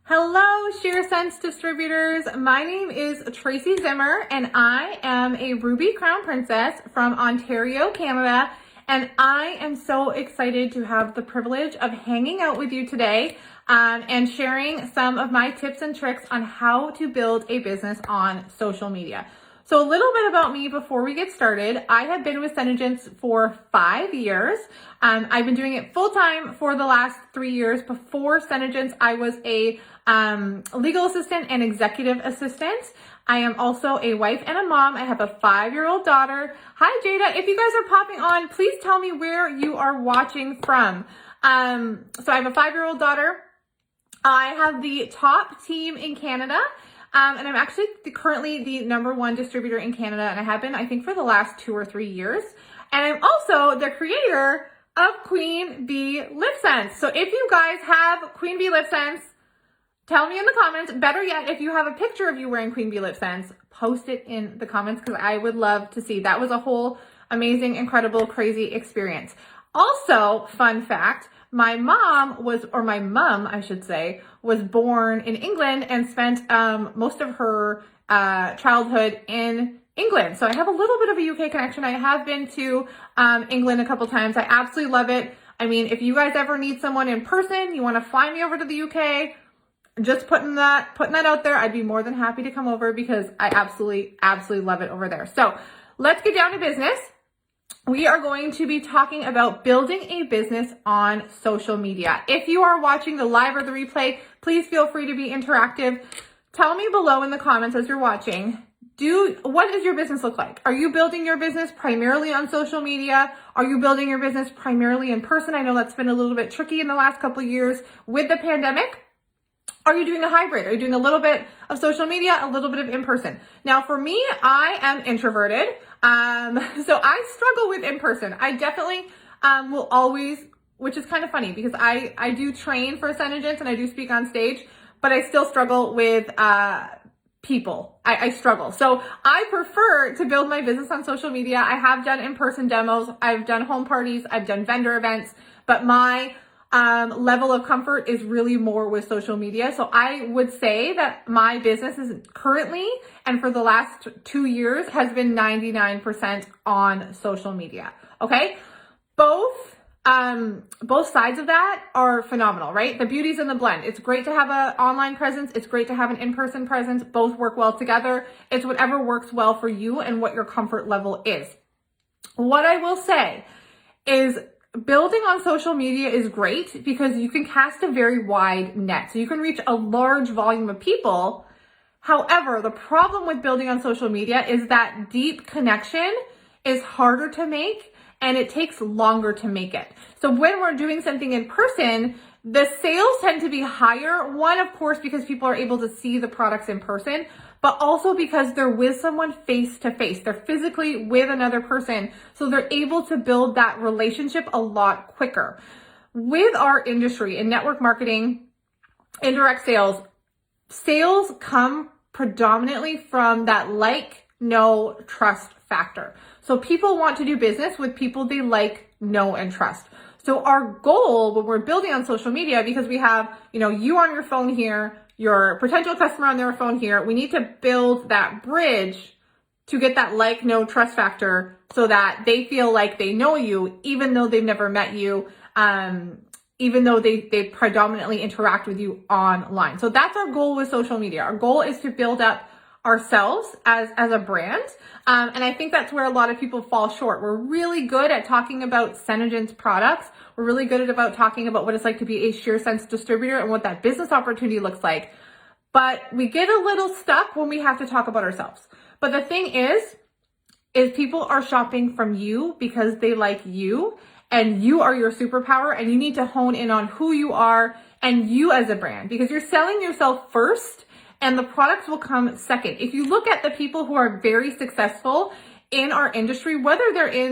Hello, SheerSense distributors. My name is Tracey Zimmer, and I am a Ruby Crown Princess from Ontario, Canada. And I am so excited to have the privilege of hanging out with you today and sharing some of my tips and tricks on how to build a business on social media. So a little bit about me before we get started. I have been with Senegence for 5 years. I've been doing it full time for the last 3 years. Before Senegence, I was a legal assistant and executive assistant. I am also a wife and a mom. I have a 5-year-old daughter. Hi, Jada. If you guys are popping on, please tell me where you are watching from. So I have a 5-year-old daughter. I have the top team in Canada. And I'm actually currently the #1 distributor in Canada, and I have been, I think, for the last 2 or 3 years. And I'm also the creator of Queen Bee Lip Sense. So if you guys have Queen Bee Lip Sense, tell me in the comments. Better yet, if you have a picture of you wearing Queen Bee Lip Sense, post it in the comments because I would love to see. That was a whole amazing, incredible, crazy experience. Also, fun fact, my mum, I should say, was born in England and spent most of her childhood in England. So I have a little bit of a UK connection. I have been to England a couple times. I absolutely love it. I mean, if you guys ever need someone in person, you want to fly me over to the UK, just putting that out there, I'd be more than happy to come over because I absolutely love it over there. So let's get down to business. We are going to be talking about building a business on social media. If you are watching the live or the replay, please feel free to be interactive. Tell me below in the comments as you're watching, what does your business look like? Are you building your business primarily on social media? Are you building your business primarily in person? I know that's been a little bit tricky in the last couple of years with the pandemic. Are you doing a hybrid? Are you doing a little bit of social media, a little bit of in-person? Now, for me, I am introverted. So I struggle with in-person. I definitely will always, which is kind of funny because I do train for Senegence and I do speak on stage, but I still struggle with people. I struggle. So I prefer to build my business on social media. I have done in-person demos. I've done home parties. I've done vendor events, but my level of comfort is really more with social media. So I would say that my business is currently, and for the last 2 years, has been 99% on social media. Okay. Both sides of that are phenomenal, right? The beauty's in the blend. It's great to have an online presence. It's great to have an in-person presence. Both work well together. It's whatever works well for you and what your comfort level is. What I will say is, building on social media is great because you can cast a very wide net. So you can reach a large volume of people. However, the problem with building on social media is that deep connection is harder to make and it takes longer to make it. So when we're doing something in person, the sales tend to be higher. One, of course, because people are able to see the products in person, but also because they're with someone face to face. They're physically with another person. So they're able to build that relationship a lot quicker. With our industry in network marketing, indirect sales come predominantly from that like, know, trust factor. So people want to do business with people they like, know, and trust. So our goal when we're building on social media, because we have, you on your phone here, your potential customer on their phone here, we need to build that bridge to get that like, know, trust factor so that they feel like they know you, even though they've never met you, even though they predominantly interact with you online. So that's our goal with social media. Our goal is to build up ourselves as a brand. And I think that's where a lot of people fall short. We're really good at talking about Senegence products. We're really good about talking about what it's like to be a SheerSense distributor and what that business opportunity looks like. But we get a little stuck when we have to talk about ourselves. But the thing is people are shopping from you because they like you and you are your superpower and you need to hone in on who you are and you as a brand because you're selling yourself first and the products will come second. If you look at the people who are very successful in our industry, whether they're a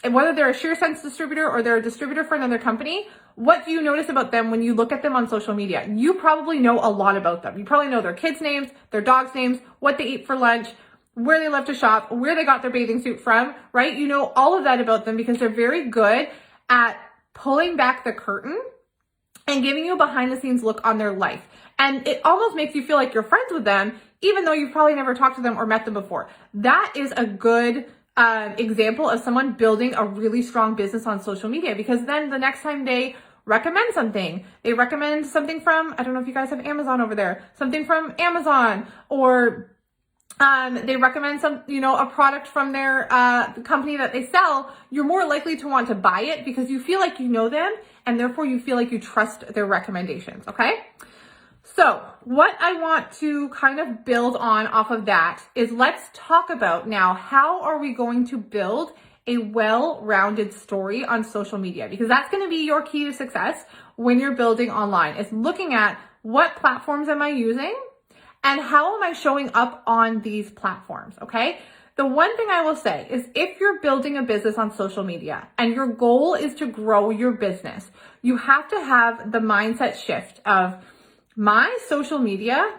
SheerSense distributor or they're a distributor for another company, what do you notice about them when you look at them on social media? You probably know a lot about them. You probably know their kids' names, their dogs' names, what they eat for lunch, where they love to shop, where they got their bathing suit from, right? You know all of that about them because they're very good at pulling back the curtain and giving you a behind the scenes look on their life. And it almost makes you feel like you're friends with them, even though you've probably never talked to them or met them before. That is a good example of someone building a really strong business on social media, because then the next time they recommend something, they recommend something from, I don't know if you guys have Amazon over there, something from Amazon, or they recommend some, a product from their company that they sell, you're more likely to want to buy it because you feel like you know them, and therefore you feel like you trust their recommendations, okay? So what I want to kind of build on off of that is, let's talk about now, how are we going to build a well-rounded story on social media? Because that's going to be your key to success when you're building online, is looking at what platforms am I using and how am I showing up on these platforms, okay? The one thing I will say is, if you're building a business on social media and your goal is to grow your business, you have to have the mindset shift of, my social media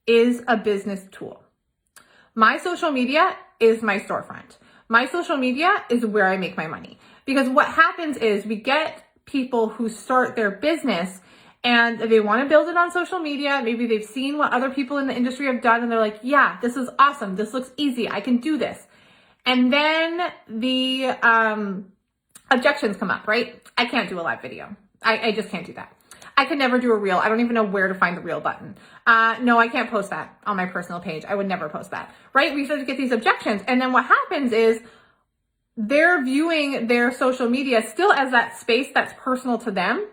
is a business tool. My social media is my storefront. My social media is where I make my money. Because what happens is, we get people who start their business and they want to build it on social media. Maybe they've seen what other people in the industry have done and they're like, yeah, this is awesome. This looks easy. I can do this. And then the objections come up, right? I can't do a live video. I just can't do that. I could never do a reel. I don't even know where to find the reel button. No, I can't post that on my personal page. I would never post that, right? We start to get these objections. And then what happens is, they're viewing their social media still as that space that's personal to them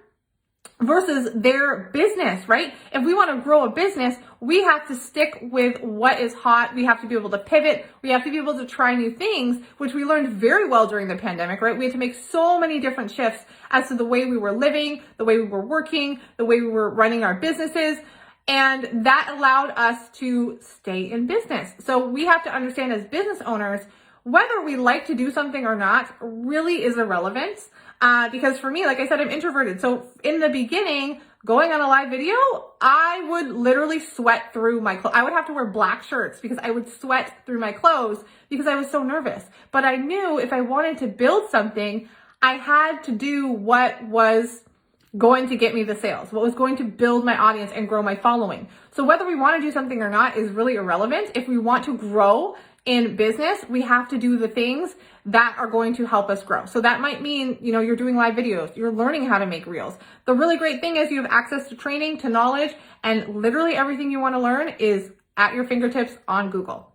versus their business, right? If we want to grow a business, we have to stick with what is hot. We have to be able to pivot. We have to be able to try new things, which we learned very well during the pandemic, right? We had to make so many different shifts as to the way we were living, the way we were working, the way we were running our businesses. And that allowed us to stay in business. So we have to understand, as business owners, whether we like to do something or not really is irrelevant. Because for me, like I said, I'm introverted. So in the beginning, going on a live video, I would literally sweat through my clothes. I would have to wear black shirts because I would sweat through my clothes because I was so nervous. But I knew if I wanted to build something, I had to do what was going to get me the sales, what was going to build my audience and grow my following. So whether we want to do something or not is really irrelevant. If we want to grow in business, we have to do the things that are going to help us grow. So that might mean, you're doing live videos, you're learning how to make reels. The really great thing is, you have access to training, to knowledge, and literally everything you want to learn is at your fingertips on Google.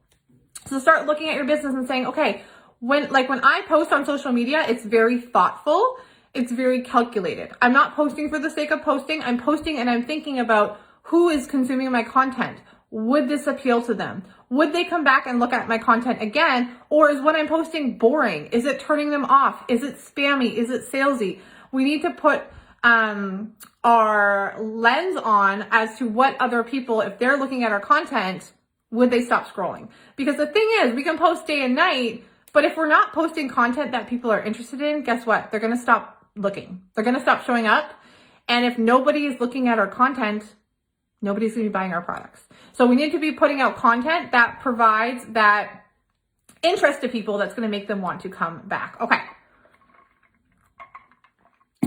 So start looking at your business and saying, okay, when I post on social media, it's very thoughtful. It's very calculated. I'm not posting for the sake of posting. I'm posting and I'm thinking about who is consuming my content. Would this appeal to them? Would they come back and look at my content again? Or is what I'm posting boring? Is it turning them off? Is it spammy? Is it salesy? We need to put our lens on as to what other people, if they're looking at our content, would they stop scrolling? Because the thing is, we can post day and night, but if we're not posting content that people are interested in, guess what? They're going to stop looking. They're going to stop showing up. And if nobody is looking at our content, nobody's going to be buying our products. So we need to be putting out content that provides that interest to people that's going to make them want to come back. Okay.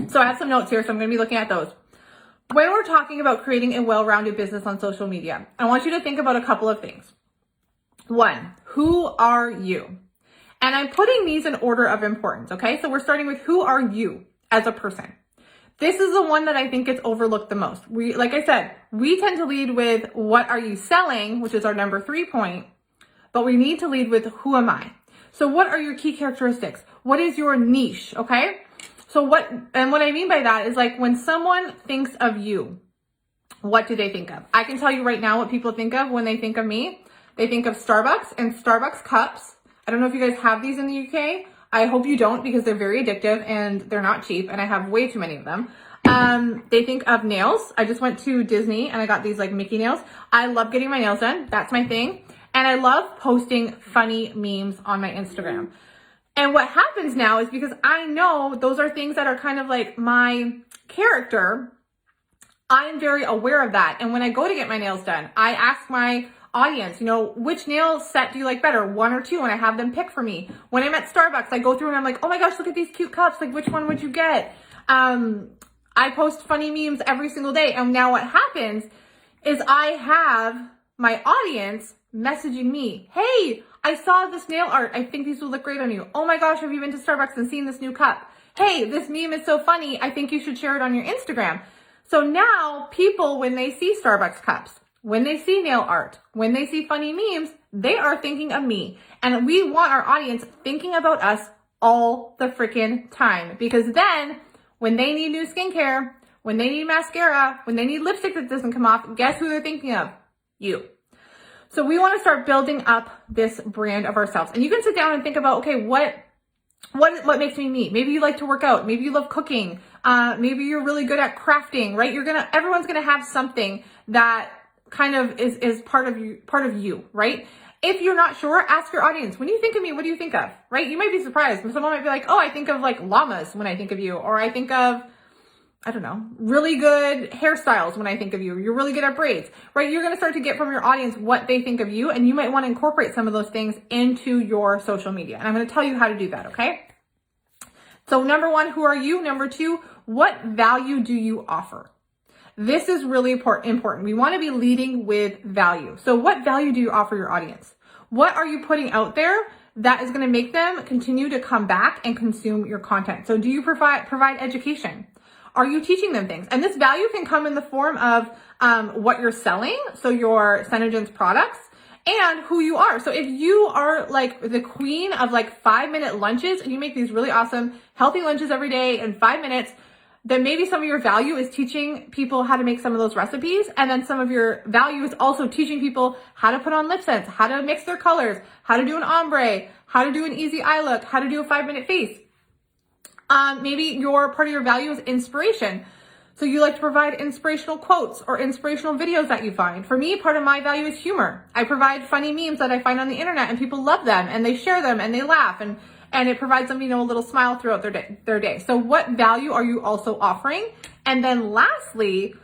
So I have some notes here, so I'm going to be looking at those. When we're talking about creating a well-rounded business on social media, I want you to think about a couple of things. One, who are you? And I'm putting these in order of importance, okay? So we're starting with, who are you as a person? This is the one that I think gets overlooked the most. Like I said, we tend to lead with, what are you selling, which is our number 3 point, but we need to lead with, who am I? So what are your key characteristics? What is your niche, okay? So what I mean by that is, like, when someone thinks of you, what do they think of? I can tell you right now what people think of when they think of me. They think of Starbucks and Starbucks cups. I don't know if you guys have these in the UK. I hope you don't, because they're very addictive and they're not cheap, and I have way too many of them. They think of nails. I just went to Disney and I got these like Mickey nails. I love getting my nails done. That's my thing. And I love posting funny memes on my Instagram. And what happens now is, because I know those are things that are kind of like my character, I'm very aware of that. And when I go to get my nails done, I ask my audience, which nail set do you like better, 1 or 2? And I have them pick for me. When I'm at Starbucks, I go through and I'm like, oh my gosh, look at these cute cups. Like, which one would you get? I post funny memes every single day. And now what happens is I have my audience messaging me, hey, I saw this nail art. I think these will look great on you. Oh my gosh, have you been to Starbucks and seen this new cup? Hey, this meme is so funny. I think you should share it on your Instagram. So now people, when they see Starbucks cups, when they see nail art, when they see funny memes, they are thinking of me. And we want our audience thinking about us all the freaking time, because then when they need new skincare, when they need mascara, when they need lipstick that doesn't come off, guess who they're thinking of? You. So we want to start building up this brand of ourselves. And you can sit down and think about, okay, what makes me me? Maybe you like to work out. Maybe you love cooking. Maybe you're really good at crafting, right? Everyone's gonna have something that kind of is part of you, right? If you're not sure, ask your audience, when you think of me, what do you think of, right? You might be surprised. Someone might be like, oh, I think of like llamas when I think of you, or I think of, I don't know, really good hairstyles when I think of you. You're really good at braids, right? You're going to start to get from your audience what they think of you, and you might want to incorporate some of those things into your social media. And I'm going to tell you how to do that, okay? So number one, who are you? Number two, what value do you offer? This is really important. We want to be leading with value. So what value do you offer your audience? What are you putting out there that is going to make them continue to come back and consume your content? So do you provide education? Are you teaching them things? And this value can come in the form of what you're selling, so your Senegence products, and who you are. So if you are like the queen of like 5-minute lunches and you make these really awesome, healthy lunches every day in 5 minutes, then maybe some of your value is teaching people how to make some of those recipes. And then some of your value is also teaching people how to put on lip scents, how to mix their colors, how to do an ombre, how to do an easy eye look, how to do a 5-minute face. Maybe your part of your value is inspiration. So you like to provide inspirational quotes or inspirational videos that you find. For me, part of my value is humor. I provide funny memes that I find on the internet and people love them and they share them and they laugh and it provides them, a little smile throughout their day. So what value are you also offering? And then lastly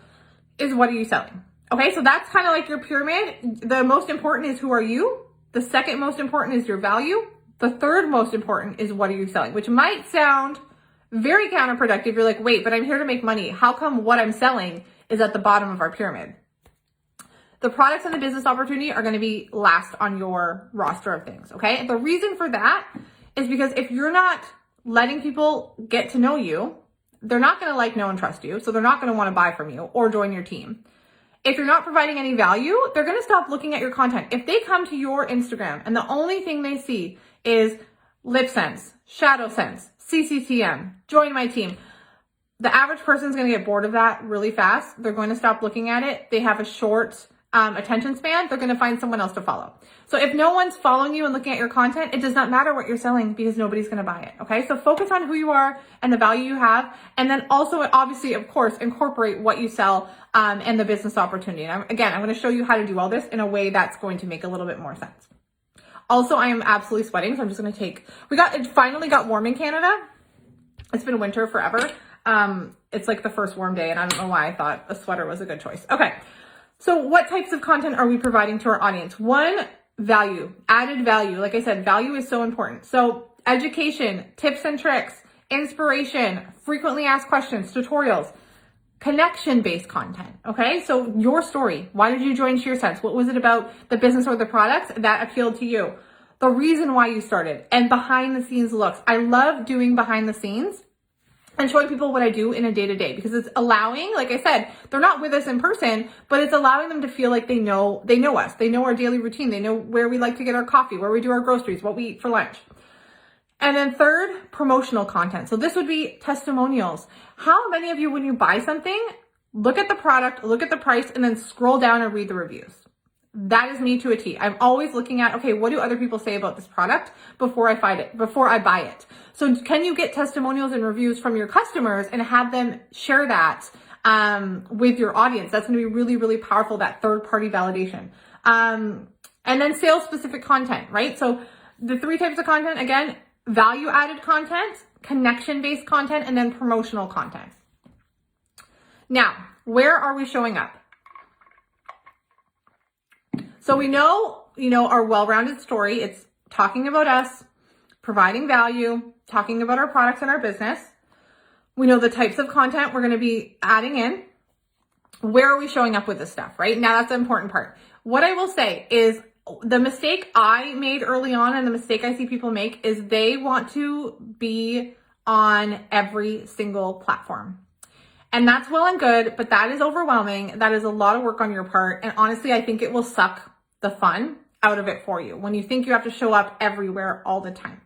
is, what are you selling? Okay, so that's kind of like your pyramid. The most important is, who are you? The second most important is your value. The third most important is, what are you selling? Which might sound very counterproductive. You're like, wait, but I'm here to make money. How come what I'm selling is at the bottom of our pyramid? The products and the business opportunity are going to be last on your roster of things, okay? The reason for that is because if you're not letting people get to know you, they're not going to like, know, and trust you. So they're not going to want to buy from you or join your team. If you're not providing any value, they're going to stop looking at your content. If they come to your Instagram and the only thing they see is lip sense, shadow sense, CCTM, join my team, the average person is going to get bored of that really fast. They're going to stop looking at it. They have a short attention span. They're going to find someone else to follow. So if no one's following you and looking at your content, it does not matter what you're selling, because nobody's going to buy it. Okay. So focus on who you are and the value you have. And then also, obviously, of course, incorporate what you sell and the business opportunity. And I'm going to show you how to do all this in a way that's going to make a little bit more sense. Also, I am absolutely sweating, so I'm just going to it finally got warm in Canada. It's been winter forever. It's like the first warm day, and I don't know why I thought a sweater was a good choice. Okay. So what types of content are we providing to our audience? One, value, added value. Like I said, value is so important. So education, tips and tricks, inspiration, frequently asked questions, tutorials, connection-based content. Okay. So your story. Why did you join SheerSense? What was it about the business or the products that appealed to you? The reason why you started, and behind the scenes looks. I love doing behind the scenes and showing people what I do in a day-to-day, because it's allowing, like I said, they're not with us in person, but it's allowing them to feel like they know us. They know our daily routine. They know where we like to get our coffee, where we do our groceries, what we eat for lunch. And then third, promotional content. So this would be testimonials. How many of you, when you buy something, look at the product, look at the price, and then scroll down and read the reviews? That is me to a T. I'm always looking at, okay, what do other people say about this product before I buy it? So can you get testimonials and reviews from your customers and have them share that with your audience? That's going to be really, really powerful, that third-party validation. And then sales-specific content, right? So the three types of content, again, value-added content, connection-based content, and then promotional content. Now, where are we showing up? So we know, our well-rounded story. It's talking about us, providing value, talking about our products and our business. We know the types of content we're going to be adding in. Where are we showing up with this stuff, right? Now that's the important part. What I will say is the mistake I made early on and the mistake I see people make is they want to be on every single platform. And that's well and good, but that is overwhelming. That is a lot of work on your part. And honestly, I think it will suck the fun out of it for you when you think you have to show up everywhere all the time.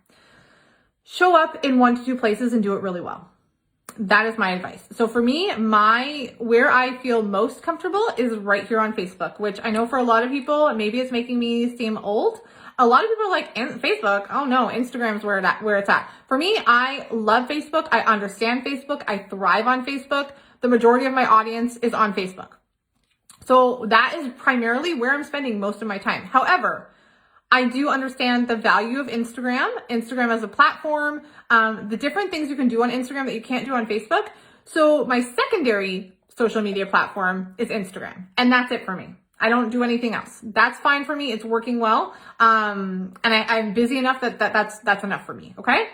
Show up in 1 to 2 places and do it really well. That is my advice. So for me, where I feel most comfortable is right here on Facebook, which I know for a lot of people, maybe it's making me seem old. A lot of people are like, Facebook, oh no, Instagram's where it's at. For me, I love Facebook. I understand Facebook. I thrive on Facebook. The majority of my audience is on Facebook. So that is primarily where I'm spending most of my time. However, I do understand the value of Instagram as a platform, the different things you can do on Instagram that you can't do on Facebook. So my secondary social media platform is Instagram, and that's it for me. I don't do anything else. That's fine for me. It's working well. And I'm busy enough that's enough for me. Okay.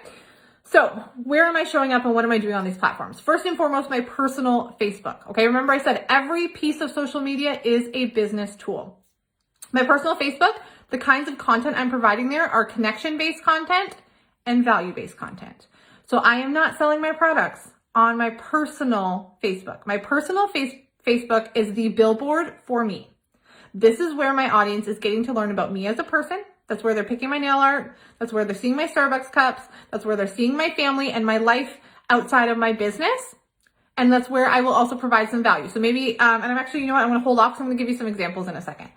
So where am I showing up and what am I doing on these platforms? First and foremost, my personal Facebook. Okay. Remember I said every piece of social media is a business tool. My personal Facebook, the kinds of content I'm providing there are connection-based content and value-based content. So I am not selling my products on my personal Facebook. My personal Facebook is the billboard for me. This is where my audience is getting to learn about me as a person. That's where they're picking my nail art. That's where they're seeing my Starbucks cups. That's where they're seeing my family and my life outside of my business. And that's where I will also provide some value. So maybe, and I'm actually, you know what, I'm going to hold off. So I'm going to give you some examples in a second.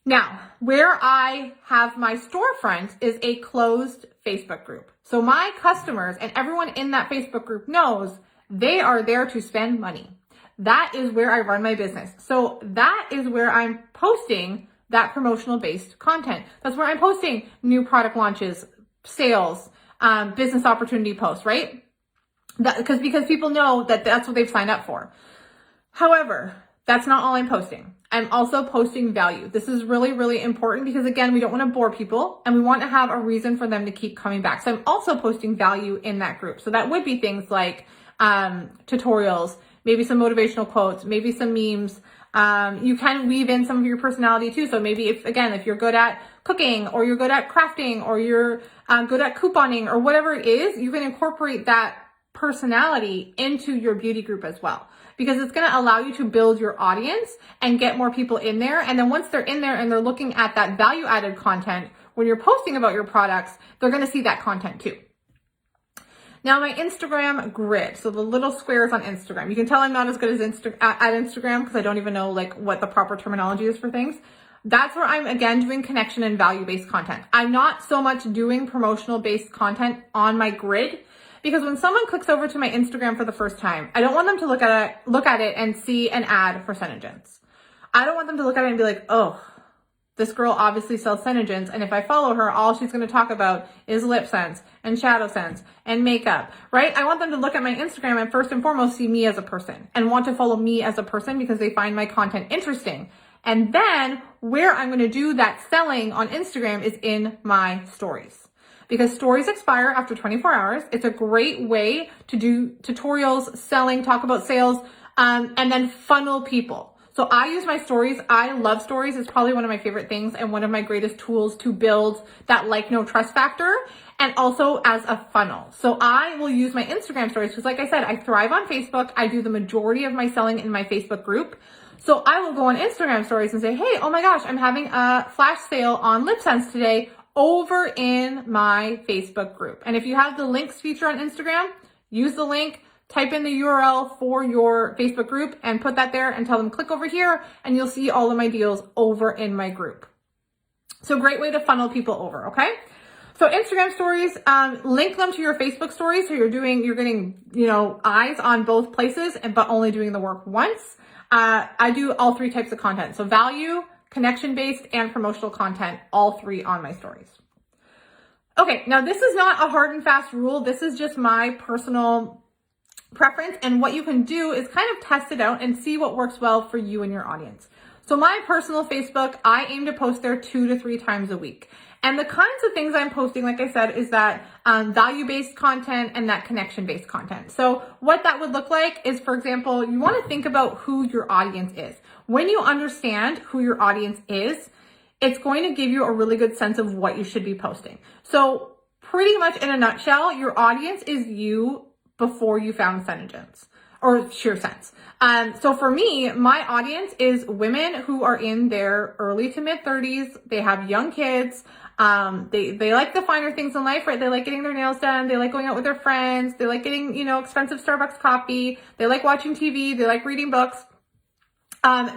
Now, where I have my storefront is a closed Facebook group. So my customers and everyone in that Facebook group knows they are there to spend money. That is where I run my business. So that is where I'm posting that promotional based content. That's where I'm posting new product launches, sales, business opportunity posts, right? Because people know that that's what they've signed up for. However, that's not all I'm posting. I'm also posting value. This is really, really important because again, we don't want to bore people and we want to have a reason for them to keep coming back. So I'm also posting value in that group. So that would be things like tutorials, maybe some motivational quotes, maybe some memes. You can weave in some of your personality too. So maybe if you're good at cooking or you're good at crafting or you're good at couponing or whatever it is, you can incorporate that personality into your beauty group as well. Because it's going to allow you to build your audience and get more people in there. And then once they're in there and they're looking at that value added content, when you're posting about your products, they're going to see that content too. Now my Instagram grid, so the little squares on Instagram. You can tell I'm not as good as at Instagram because I don't even know like what the proper terminology is for things. That's where I'm again doing connection and value-based content. I'm not so much doing promotional-based content on my grid because when someone clicks over to my Instagram for the first time, I don't want them to look at it and see an ad for Senegence. I don't want them to look at it and be like, oh, this girl obviously sells Senegence, and if I follow her, all she's going to talk about is lip sense and shadow sense and makeup, right? I want them to look at my Instagram and first and foremost see me as a person and want to follow me as a person because they find my content interesting. And then where I'm going to do that selling on Instagram is in my stories. Because stories expire after 24 hours. It's a great way to do tutorials, selling, talk about sales, and then funnel people. So I use my stories. I love stories. It's probably one of my favorite things and one of my greatest tools to build that like, no trust factor and also as a funnel. So I will use my Instagram stories because like I said, I thrive on Facebook. I do the majority of my selling in my Facebook group. So I will go on Instagram stories and say, hey, oh my gosh, I'm having a flash sale on lip sense today over in my Facebook group. And if you have the links feature on Instagram, use the link, type in the URL for your Facebook group and put that there and tell them click over here and you'll see all of my deals over in my group. So great way to funnel people over, okay? So Instagram stories, link them to your Facebook stories. So you're getting, eyes on both places but only doing the work once. I do all three types of content. So value, connection-based, and promotional content, all three on my stories. Okay, now this is not a hard and fast rule. This is just my personal preference. And what you can do is kind of test it out and see what works well for you and your audience. So my personal Facebook, I aim to post there 2 to 3 times a week. And the kinds of things I'm posting, like I said, is that value-based content and that connection-based content. So what that would look like is, for example, you want to think about who your audience is. When you understand who your audience is, it's going to give you a really good sense of what you should be posting. So pretty much in a nutshell, your audience is you before you found Senegence or SheerSense. So for me, my audience is women who are in their early to mid 30s. They have young kids. They like the finer things in life, right? They like getting their nails done. They like going out with their friends. They like getting, expensive Starbucks coffee. They like watching TV. They like reading books.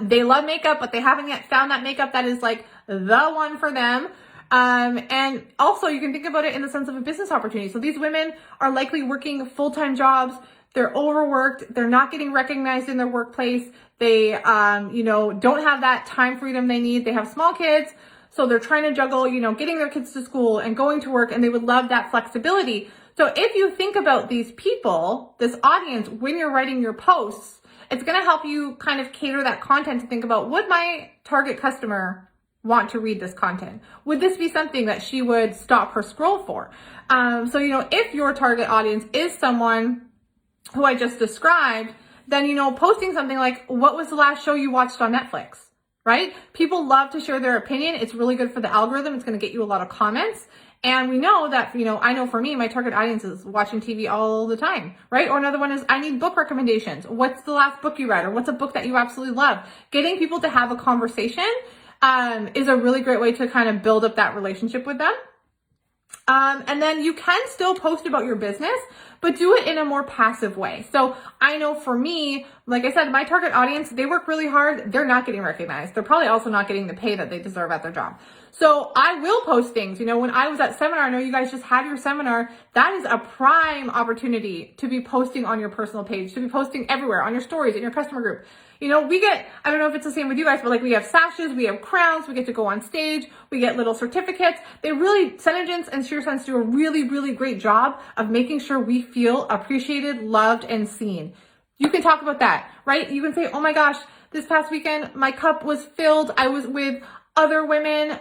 They love makeup, but they haven't yet found that makeup that is like the one for them. And also you can think about it in the sense of a business opportunity. So these women are likely working full-time jobs. They're overworked. They're not getting recognized in their workplace. They, don't have that time freedom they need. They have small kids. So they're trying to juggle, getting their kids to school and going to work, and they would love that flexibility. So if you think about these people, this audience, when you're writing your posts, it's going to help you kind of cater that content to think about, would my target customer want to read this content? Would this be something that she would stop her scroll for? If your target audience is someone who I just described, then, posting something like, what was the last show you watched on Netflix, right? People love to share their opinion. It's really good for the algorithm. It's going to get you a lot of comments. And we know that, I know for me, my target audience is watching TV all the time, right? Or another one is, I need book recommendations. What's the last book you read? Or what's a book that you absolutely love? Getting people to have a conversation is a really great way to kind of build up that relationship with them. And then you can still post about your business, but do it in a more passive way. So I know for me, like I said, my target audience, they work really hard. They're not getting recognized. They're probably also not getting the pay that they deserve at their job. So I will post things. When I was at seminar, I know you guys just had your seminar. That is a prime opportunity to be posting on your personal page, to be posting everywhere, on your stories, in your customer group. We get, I don't know if it's the same with you guys, but like we have sashes, we have crowns, we get to go on stage, we get little certificates. Senegence and SheerSense do a really, really great job of making sure we feel appreciated, loved, and seen. You can talk about that, right? You can say, oh my gosh, this past weekend, my cup was filled. I was with other women,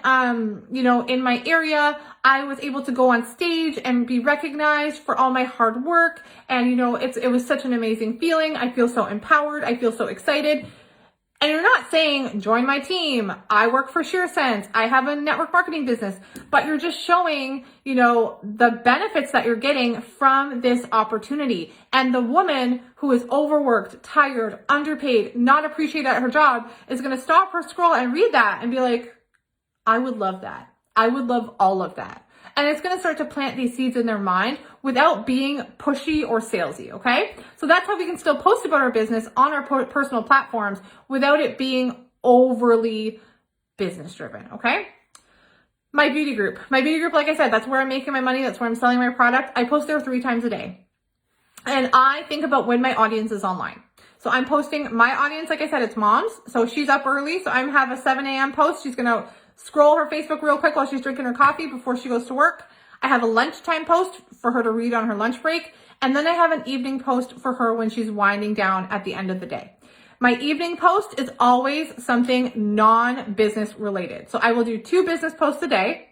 in my area. I was able to go on stage and be recognized for all my hard work. And, it was such an amazing feeling. I feel so empowered. I feel so excited. And you're not saying, join my team. I work for SheerSense. I have a network marketing business, but you're just showing, the benefits that you're getting from this opportunity. And the woman who is overworked, tired, underpaid, not appreciated at her job is going to stop her scroll and read that and be like, I would love that. I would love all of that. And it's going to start to plant these seeds in their mind without being pushy or salesy, okay? So that's how we can still post about our business on our personal platforms without it being overly business driven, okay? My beauty group, like I said, that's where I'm making my money. That's where I'm selling my product. I post there 3 times a day. And I think about when my audience is online. So I'm posting, my audience, like I said, it's moms. So she's up early. So I have a 7 a.m. post. She's going to scroll her Facebook real quick while she's drinking her coffee before she goes to work. I have a lunchtime post for her to read on her lunch break. And then I have an evening post for her when she's winding down at the end of the day. My evening post is always something non-business related. So I will do 2 business posts a day.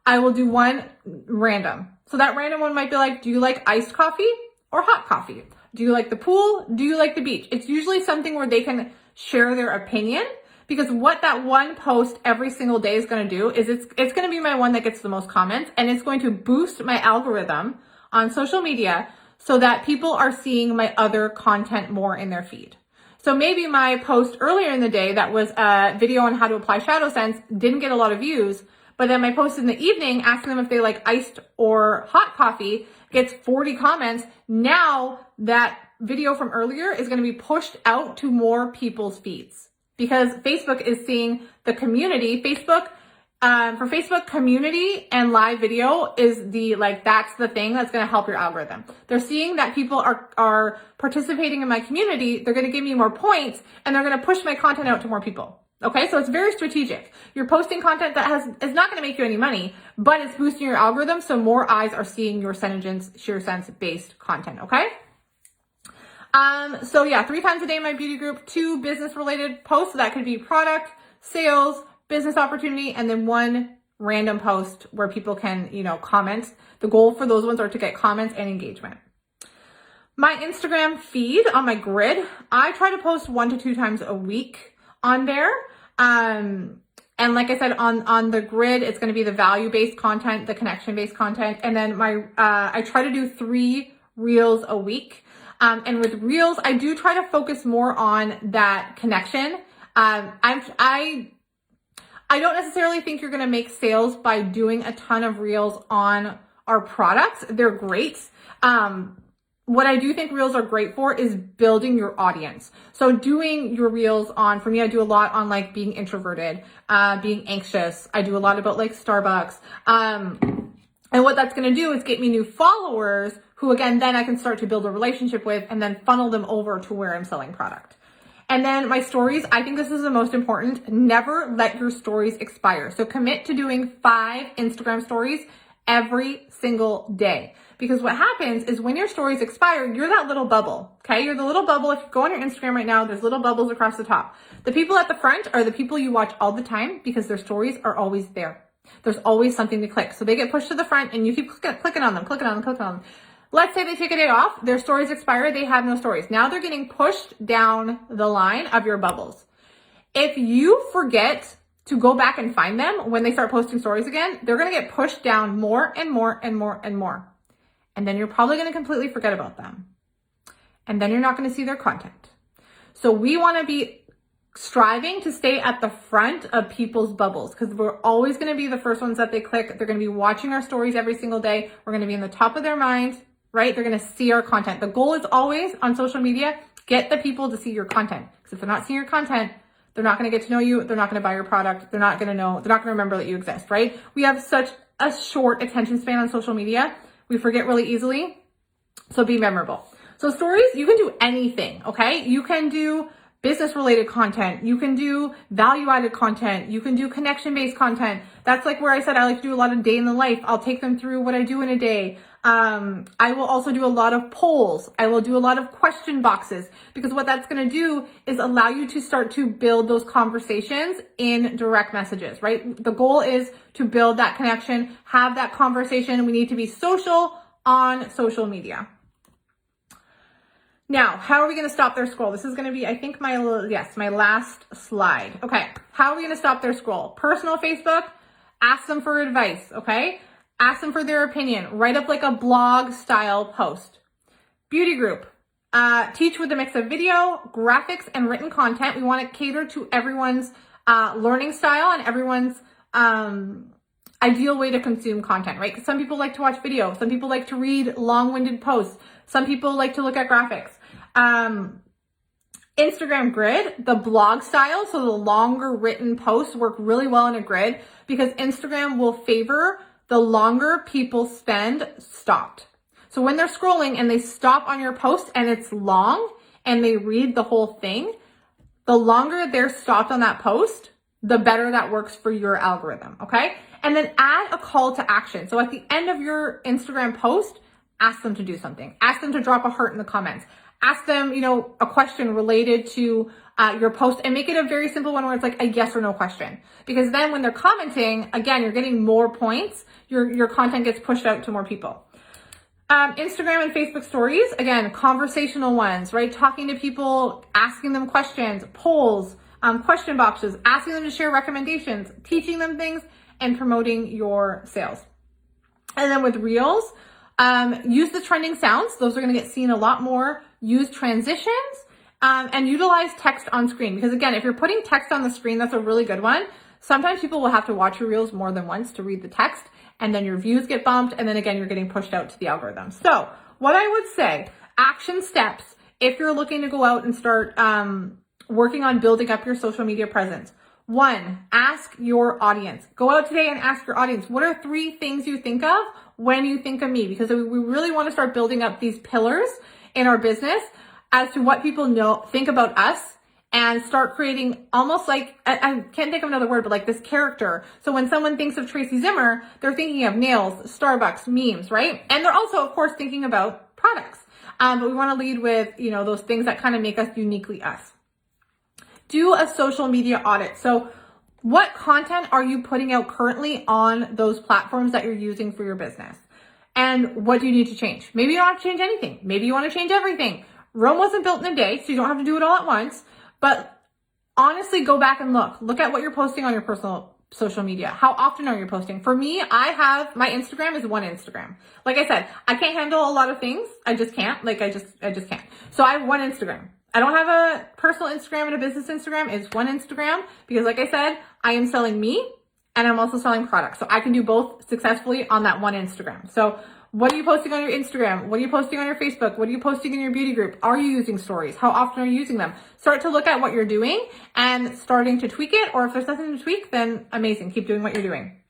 I will do 1 random. So that random one might be like, do you like iced coffee or hot coffee? Do you like the pool? Do you like the beach? It's usually something where they can share their opinion, because what that one post every single day is going to do is it's going to be my one that gets the most comments, and it's going to boost my algorithm on social media so that people are seeing my other content more in their feed. So maybe my post earlier in the day that was a video on how to apply shadow sense didn't get a lot of views, but then my post in the evening asking them if they like iced or hot coffee gets 40 comments. Now that video from earlier is going to be pushed out to more people's feeds, because Facebook is seeing the community. For Facebook, community and live video is that's the thing that's going to help your algorithm. They're seeing that people are participating in my community. They're going to give me more points, and they're going to push my content out to more people. Okay, so it's very strategic. You're posting content that is not going to make you any money, but it's boosting your algorithm, so more eyes are seeing your Senegence, SheerSense based content. Okay. 3 times a day in my beauty group, 2 business related posts. So that could be product, sales, business opportunity, and then 1 random post where people can, comment. The goal for those ones are to get comments and engagement. My Instagram feed on my grid, I try to post 1 to 2 times a week on there. And like I said, on the grid, it's going to be the value-based content, the connection-based content. And then I try to do 3 reels a week. And with reels, I do try to focus more on that connection. I don't necessarily think you're going to make sales by doing a ton of reels on our products. They're great. What I do think reels are great for is building your audience. So doing your reels for me, I do a lot on like being introverted, being anxious. I do a lot about like Starbucks. And what that's going to do is get me new followers who, again, then I can start to build a relationship with and then funnel them over to where I'm selling product. And then my stories, I think this is the most important. Never let your stories expire. So commit to doing 5 Instagram stories every single day. Because what happens is when your stories expire, you're that little bubble, okay? You're the little bubble. If you go on your Instagram right now, there's little bubbles across the top. The people at the front are the people you watch all the time because their stories are always there. There's always something to click. So they get pushed to the front and you keep clicking on them, clicking on them, clicking on them. Let's say they take a day off, their stories expire, they have no stories. Now they're getting pushed down the line of your bubbles. If you forget to go back and find them when they start posting stories again, they're going to get pushed down more and more and more and more. And then you're probably going to completely forget about them. And then you're not going to see their content. So we want to be striving to stay at the front of people's bubbles because we're always going to be the first ones that they click. They're going to be watching our stories every single day. We're going to be in the top of their mind, right? They're going to see our content. The goal is always on social media, get the people to see your content. Because if they're not seeing your content, they're not going to get to know you. They're not going to buy your product. They're not going to know. They're not going to remember that you exist, right? We have such a short attention span on social media. We forget really easily. So be memorable. So stories, you can do anything, okay? You can do business related content. You can do value added content. You can do connection based content. That's like where I said I like to do a lot of day in the life. I'll take them through what I do in a day. I will also do a lot of polls. I will do a lot of question boxes because what that's going to do is allow you to start to build those conversations in direct messages, right? The goal is to build that connection, have that conversation. We need to be social on social media. Now, how are we going to stop their scroll? This is going to be, I think, my last slide. Okay. How are we going to stop their scroll? Personal Facebook, ask them for advice. Okay. Ask them for their opinion. Write up like a blog style post. Beauty group. Teach with a mix of video, graphics, and written content. We want to cater to everyone's learning style and everyone's ideal way to consume content, right? Because some people like to watch video. Some people like to read long-winded posts. Some people like to look at graphics. Instagram grid, the blog style, so the longer written posts work really well in a grid because Instagram will favor the longer people spend stopped. So when they're scrolling and they stop on your post and it's long and they read the whole thing, the longer they're stopped on that post, the better that works for your algorithm, okay? And then add a call to action. So at the end of your Instagram post, ask them to do something. Ask them to drop a heart in the comments. Ask them, a question related to your post and make it a very simple one where it's like a yes or no question. Because then when they're commenting, again, you're getting more points. Your content gets pushed out to more people. Instagram and Facebook stories, again, conversational ones, right? Talking to people, asking them questions, polls, question boxes, asking them to share recommendations, teaching them things, and promoting your sales. And then with Reels, use the trending sounds. Those are going to get seen a lot more. Use transitions and utilize text on screen. Because again, if you're putting text on the screen, that's a really good one. Sometimes people will have to watch your Reels more than once to read the text. And then your views get bumped. And then again, you're getting pushed out to the algorithm. So what I would say, action steps, if you're looking to go out and start working on building up your social media presence. 1, ask your audience. Go out today and ask your audience, what are 3 things you think of when you think of me? Because we really want to start building up these pillars in our business as to what people think about us and start creating almost like, I can't think of another word, but like this character. So when someone thinks of Tracey Zimmer, they're thinking of nails, Starbucks, memes, right? And they're also, of course, thinking about products. But we want to lead with, those things that kind of make us uniquely us. Do a social media audit. So What content are you putting out currently on those platforms that you're using for your business? And what do you need to change? Maybe you don't have to change anything. Maybe you want to change everything. Rome wasn't built in a day, so you don't have to do it all at once. But honestly, go back and look at what you're posting on your personal social media. How often are you posting? For me, my Instagram is one Instagram. Like I said, I can't handle a lot of things. I just can't. I just can't. So I have one Instagram. I don't have a personal Instagram and a business Instagram. It's one Instagram because, like I said, I am selling me and I'm also selling products. So I can do both successfully on that one Instagram. So what are you posting on your Instagram? What are you posting on your Facebook? What are you posting in your beauty group? Are you using stories? How often are you using them? Start to look at what you're doing and starting to tweak it. Or if there's nothing to tweak, then amazing. Keep doing what you're doing.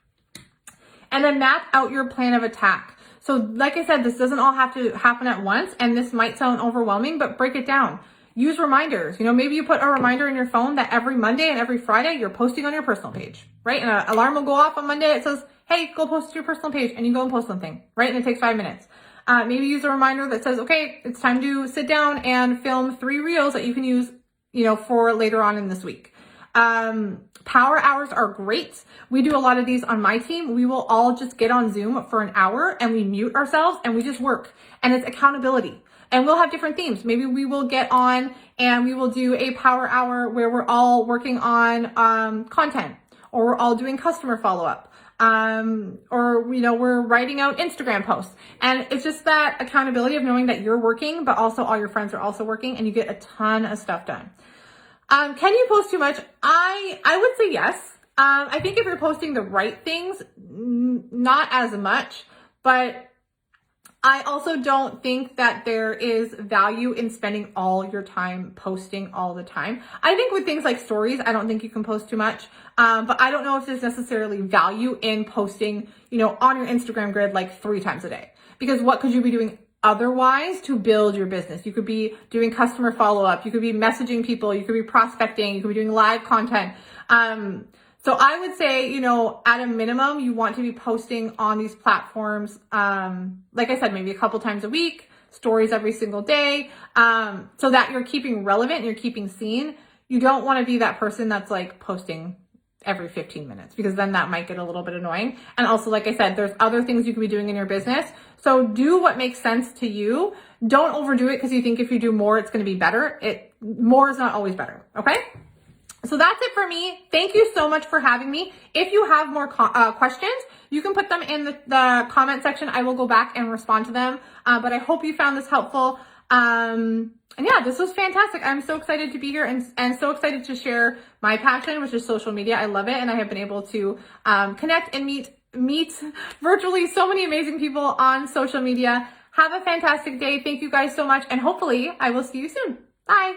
And then map out your plan of attack. So like I said, this doesn't all have to happen at once. And this might sound overwhelming, but break it down. Use reminders. Maybe you put a reminder in your phone that every Monday and every Friday you're posting on your personal page, right? And an alarm will go off on Monday. It says, hey, go post to your personal page, and you go and post something, right? And it takes 5 minutes. Maybe use a reminder that says, okay, it's time to sit down and film 3 reels that you can use, for later on in this week. Power hours are great. We do a lot of these on my team. We will all just get on Zoom for an hour and we mute ourselves and we just work, and it's accountability. And we'll have different themes. Maybe we will get on and we will do a power hour where we're all working on content, or we're all doing customer follow-up, or we're writing out Instagram posts. And it's just that accountability of knowing that you're working, but also all your friends are also working, and you get a ton of stuff done. Can you post too much? I would say yes. I think if you're posting the right things, not as much, but I also don't think that there is value in spending all your time posting all the time. I think with things like stories, I don't think you can post too much. But I don't know if there's necessarily value in posting, on your Instagram grid like 3 times a day. Because what could you be doing otherwise to build your business? You could be doing customer follow-up. You could be messaging people. You could be prospecting. You could be doing live content. So I would say, at a minimum, you want to be posting on these platforms, like I said, maybe a couple times a week, stories every single day, so that you're keeping relevant and you're keeping seen. You don't want to be that person that's like posting every 15 minutes, because then that might get a little bit annoying. And also, like I said, there's other things you could be doing in your business. So do what makes sense to you. Don't overdo it because you think if you do more, it's going to be better. More is not always better. Okay. So that's it for me. Thank you so much for having me. If you have more questions, you can put them in the comment section. I will go back and respond to them. But I hope you found this helpful. And yeah, this was fantastic. I'm so excited to be here and so excited to share my passion, which is social media. I love it. And I have been able to connect and meet virtually so many amazing people on social media. Have a fantastic day. Thank you guys so much. And hopefully I will see you soon. Bye.